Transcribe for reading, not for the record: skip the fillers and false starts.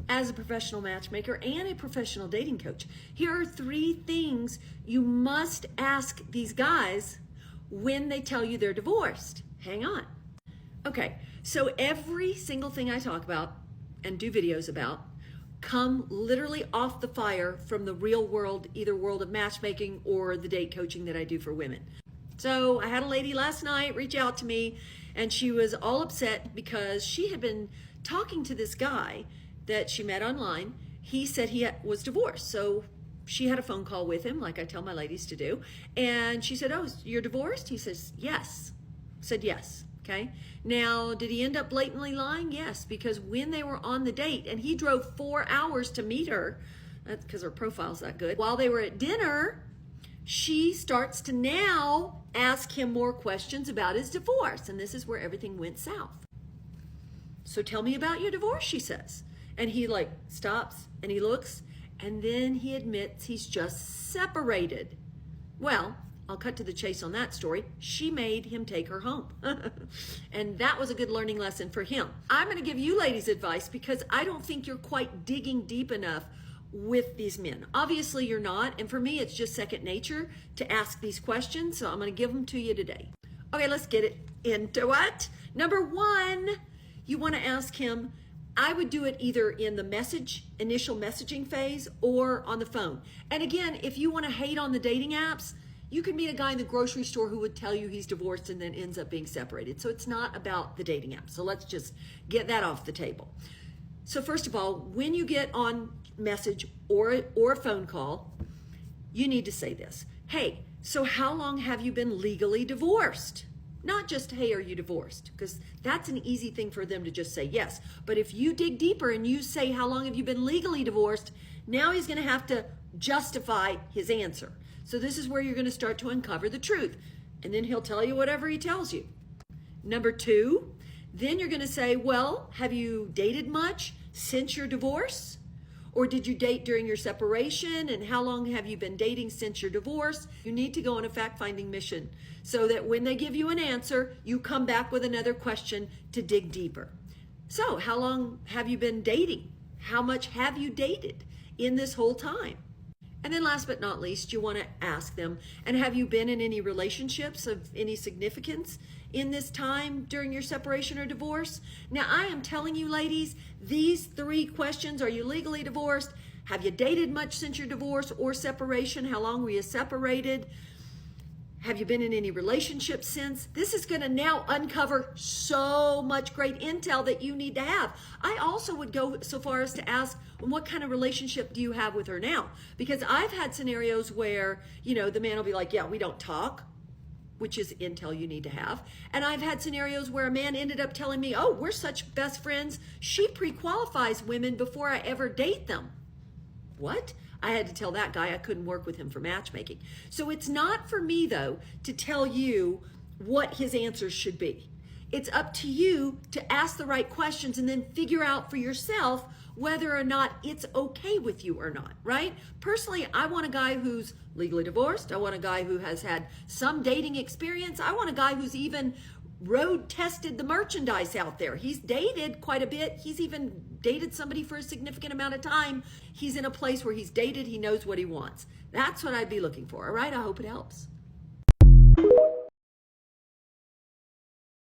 as a professional matchmaker and a professional dating coach. Here are 3 things you must ask these guys when they tell you they're divorced. Hang on. Okay, so every single thing I talk about and do videos about come literally off the fire from the real world, either world of matchmaking or the date coaching that I do for women. So I had a lady last night reach out to me, and she was all upset because she had been talking to this guy that she met online. He said he was divorced. So she had a phone call with him, like I tell my ladies to do. And she said, "Oh, you're divorced?" He says, "Yes." Said, "Yes." Okay. Now, did he end up blatantly lying? Yes, because when they were on the date, and he drove 4 hours to meet her, that's because her profile's that good. While they were at dinner, she starts to now ask him more questions about his divorce. And this is where everything went south. "So tell me about your divorce," she says. And he like stops and he looks, and then he admits he's just separated. Well, I'll cut to the chase on that story. She made him take her home. And that was a good learning lesson for him. I'm going to give you ladies advice because I don't think you're quite digging deep enough with these men. Obviously you're not. And for me, it's just second nature to ask these questions. So I'm going to give them to you today. Okay, let's get it into it. Number 1, you want to ask him, I would do it either in the initial messaging phase or on the phone. And again, if you want to hate on the dating apps, you can meet a guy in the grocery store who would tell you he's divorced and then ends up being separated. So it's not about the dating app. So let's just get that off the table. So first of all, when you get on message or a phone call, you need to say this. "Hey, so how long have you been legally divorced?" Not just, "Hey, are you divorced?" Because that's an easy thing for them to just say yes. But if you dig deeper and you say, "How long have you been legally divorced?" Now he's going to have to justify his answer. So this is where you're going to start to uncover the truth. And then he'll tell you whatever he tells you. Number 2, then you're going to say, "Well, have you dated much since your divorce? Or did you date during your separation? And how long have you been dating since your divorce?" You need to go on a fact-finding mission so that when they give you an answer, you come back with another question to dig deeper. So how long have you been dating? How much have you dated in this whole time? And then last but not least, you want to ask them, and have you been in any relationships of any significance in this time during your separation or divorce? Now, I am telling you, ladies, these 3 questions: are you legally divorced? Have you dated much since your divorce or separation? How long were you separated? Have you been in any relationships since? This is going to now uncover so much great intel that you need to have. I also would go so far as to ask, well, what kind of relationship do you have with her now? Because I've had scenarios where, the man will be like, "Yeah, we don't talk," which is intel you need to have. And I've had scenarios where a man ended up telling me, "Oh, we're such best friends. She pre-qualifies women before I ever date them." What? I had to tell that guy I couldn't work with him for matchmaking. So it's not for me, though, to tell you what his answers should be. It's up to you to ask the right questions and then figure out for yourself whether or not it's okay with you or not, right? Personally, I want a guy who's legally divorced. I want a guy who has had some dating experience. I want a guy who's even road tested the merchandise out there. He's dated quite a bit. He's even dated somebody for a significant amount of time. He's in a place where he's dated. He knows what he wants. That's what I'd be looking for. All right. I hope it helps.